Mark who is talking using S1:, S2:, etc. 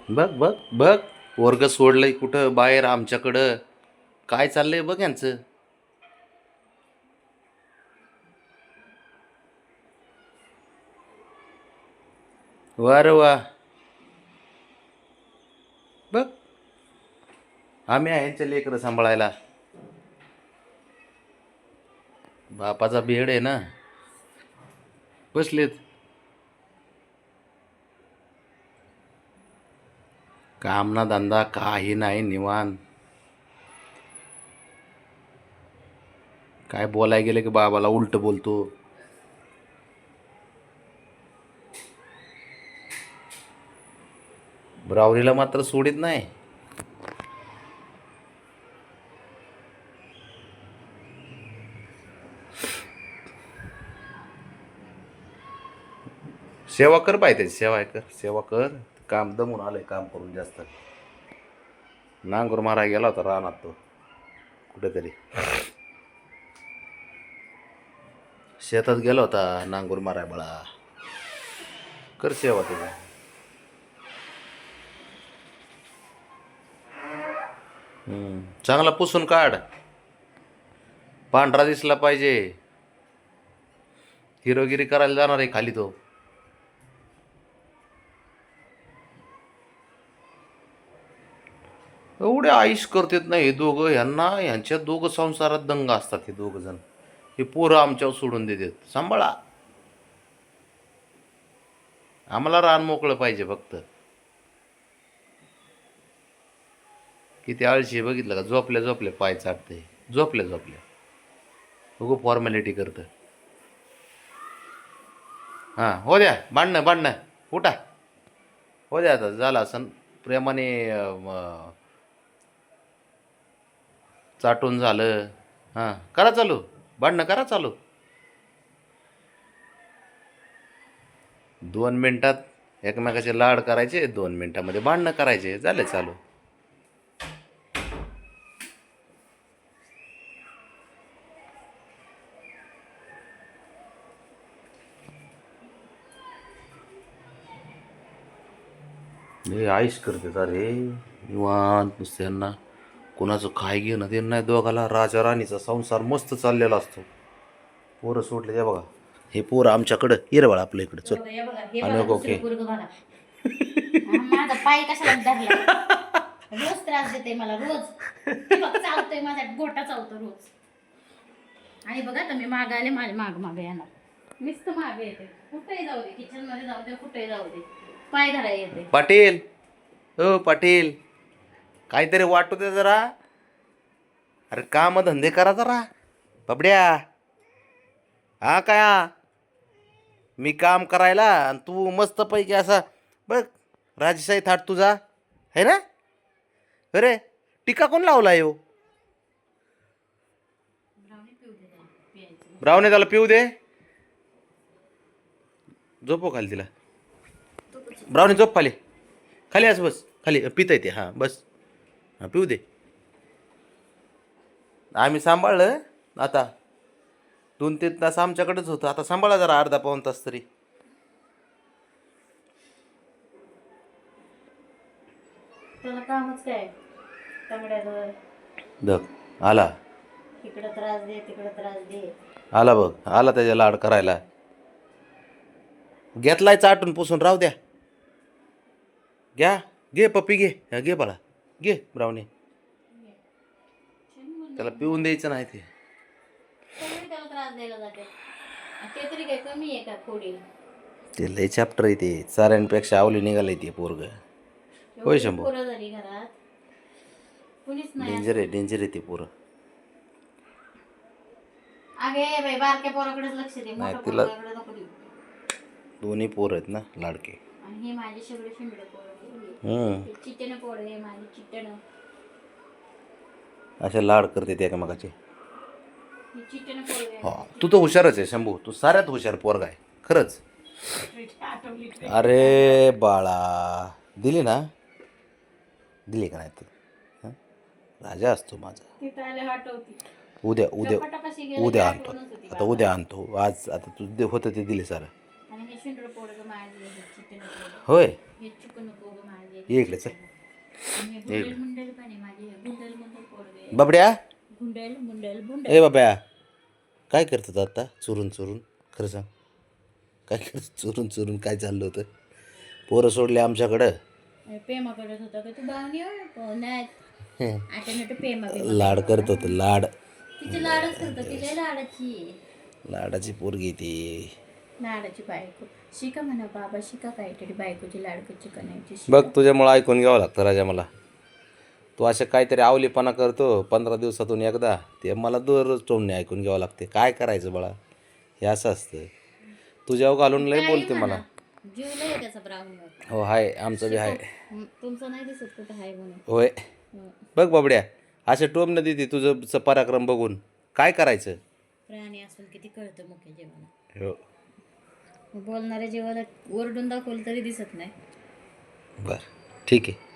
S1: बघ बघ बघ, वर्ग सोडलंय कुठं बाहेर आमच्याकडं. काय चाललंय बघ यांचं. वा रे वा. बघ, आम्ही आहे यांच्या लेकरं सांभाळायला. बापाचा बेड आहे ना. बसलेत. काम ना धंदा काही नाही, निवांत. काय बोलाय गेलं की बाबाला उलट बोलतो. ब्रावरीला मात्र सोडित नाही. सेवा कर पाहिजे, सेवा कर, सेवा कर. काम दमून आलंय काम करून जास्त. नांगूर मारा गेला होता रानात तो कुठेतरी. शेतात गेला होता नांगूर माराय बळा. कर सेवा तुझी. चांगला पुसून काढ. पांढरा दिसला पाहिजे. हिरोगिरी करायला जाणार आहे खाली तो. एवढे आईश करतात ना हे दोघं. ह्यांच्या दोघं संसारात दंग असतात हे दोघ जण. हे पोरं आमच्यावर सोडून देतात. सांभाळा. आम्हाला रान मोकळं पाहिजे फक्त. किती आळशी बघितलं का. झोपल्या झोपल्या पाय चाटते. झोपल्या झोपल्या बघू फॉर्मॅलिटी करतं. हां, हो द्या. भांडणं उठा. हो द्या आता. झालं असं प्रेमाने चाटून झालं. हां, करा चालू. भांडणं करा चालू. 2 मिनिटात एकमेकाचे लाड करायचे. 2 मिनिटामध्ये भांडणं करायचे. झालं चालू. हे आईश करते अरे. निवांत नुसत्यांना कोणाचं काय घेणं ते नाही. दोघाला राजा राणीचा संसार मस्त चाललेला असतो. पोरं सोडले ते बघा. हे पोरं आमच्याकडं हिरवळ आपल्या इकडं. चल आणि ओके.
S2: माझा पाय कशाला धरला. रोज त्रास देते मला रोज. चावतोय माझा गोटा चावतो रोज. आणि बघा तुम्ही माग आले माझ्या माग येणार. नुसतं मागे येते. कुठेही जाऊ दे, किचन मध्ये जाऊ दे, कुठेही जाऊ दे, पाय धरायला येते.
S1: पाटील, हो पाटील, काहीतरी वाटू दे जरा. अरे काम धंदे करा जरा बबड्या. हा काय मी काम करायला आणि तू मस्त पैकी असा बघ राजशाही थाट तुझा आहे ना. अरे टीका कोण लावला येऊ. ब्राऊन त्याला पिऊ दे. झोपो खाली तिला. ब्राऊनी झोप खाली. खाली असं बस. खाली पिता येते. हां बस. हां पिऊ दे. आम्ही सांभाळलं आता. 2-3 तास आमच्याकडेच होतं. आता सांभाळा जरा अर्धा पाऊण तास तरी.
S2: त्याला कामच काय तांगड्यावर
S1: बघ आला.
S2: इकडं त्रास दे, तिकडं त्रास दे.
S1: आला बघ. आला त्याच्या लाड करायला. घेतलाय चाटून पुसून. राहू द्या. घ्या. घे पप्पी घे. घे बाळा. घे ब्राऊनी. त्याला पिऊन द्यायचं नाही ते.
S2: त्याला त्रास द्यायला जाते. ते तरी काय कमी आहे का थोडी.
S1: ते लय चॅप्टर आहे ते. साऱ्यांपेक्षा आवली निघाले ते पोरग. होय शंभू.
S2: पोरं झाली घरात. कुणीच नाही.
S1: डेंजर आहे ते पोरं.
S2: अगे बाई बारक्या पोराकडेच लक्ष दे. मोठ्या
S1: तिला-
S2: पोराकडे नको देऊ.
S1: दोन्ही पोरं आहेत ना लाडके.
S2: आणि हे माझे सगळे शिंबडे पोरं. चिट्टेनं पोर आहे माझे. चिट्टेनं
S1: असे लाड करते ते एकमेकाचे.
S2: चिट्टेनं पोर आहे.
S1: हा तू तर हुशारच आहे शंभू. तू साऱ्यात हुशार पोरगा आहे खरंच. अरे बाळा दिली ना. दिली का नाही तू. राजा असतो माझा.
S2: तिथं आले हटवती.
S1: उद्या उद्या
S2: पटापशी गेलं
S1: उद्या
S2: की
S1: आणतो.
S2: आठवणच होती
S1: आता उद्या आणतो. आज आता तू होतं ते दिले सारं.
S2: आणि हे शिंबडे पोरं माझे. हे चिट्टेनं पोरं.
S1: होय.
S2: हे चिकन पोरं माझे.
S1: ये इकडे चल.
S2: आणि गुंडल मुंडल पण आहे माझी. गुंडल मुंडल पोरगे.
S1: बाबड्या
S2: गुंडल मुंडल बुंडल.
S1: ए बाब्या काय करतात आता चुरून चुरून खरं सांग काय करत चुरून चुरून काय चाललं होतं पोरं सोडले आमच्याकडं
S2: पेमा करत होता का तू बावणी नाही
S1: हं.
S2: आता नाही पेमा बिमा
S1: लाड करत होतं लाड
S2: तिची लाडच करतो तिला लाडाची
S1: लाडाची पोरगी ती
S2: लाडाची बायको शिका म्हणा बाबा शिका काहीतरी बायकोची लाडकोची कणायची
S1: बघ तुझ्यामुळं ऐकून घ्यावं लागतं राजा मला तू असं काहीतरी आवलीपणा करतो 15 दिवसातून एकदा ते मला दररोज टोमणे ऐकून घ्यावं लागते काय करायचं बाळा हे असं असतं तुझ्यावर घालून लय बोलते मला
S2: जीव लय त्याचा ब्राह्मण
S1: हो हाय आमचं बी आहे
S2: तुमचं नाही दिसत कुठं आहे म्हणून
S1: होय बघ बाबड्या असे टोमणं देते तुझं पराक्रम बघून काय करायचं
S2: प्राणी असेल किती कळतं मुख्य जीवाला
S1: हो
S2: बोलणाऱ्या जीवाला ओरडून दाखवलं तरी दिसत नाही
S1: बरं ठीक आहे